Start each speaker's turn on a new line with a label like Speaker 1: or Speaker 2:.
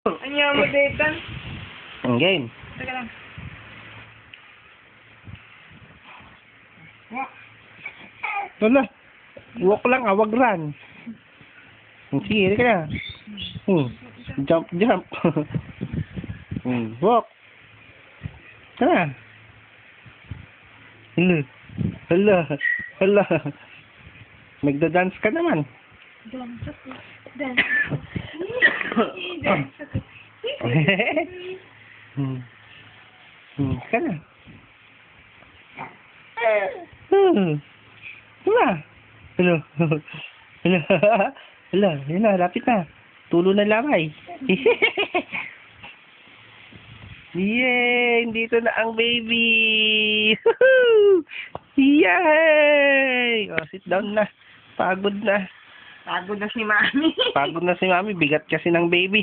Speaker 1: Anya mo dito?
Speaker 2: Ang game.
Speaker 1: Teka lang.
Speaker 2: Wala. Walk lang, wag run. Sige, ka na. Jump, jump. Walk. Tara. Hala. Hala. Hala. Nagda-dance ka naman.
Speaker 1: Dance ako. Dance ako. Dance ako.
Speaker 2: Ka na. Diba? Hello. Hello. Hello. Yun na, lapit na. Tulo na lamay. Yay! Dito na ang baby! Yay! Oh, sit down na. Pagod na.
Speaker 1: Pagod na si Mami.
Speaker 2: Pagod na si Mami. Bigat kasi ng baby.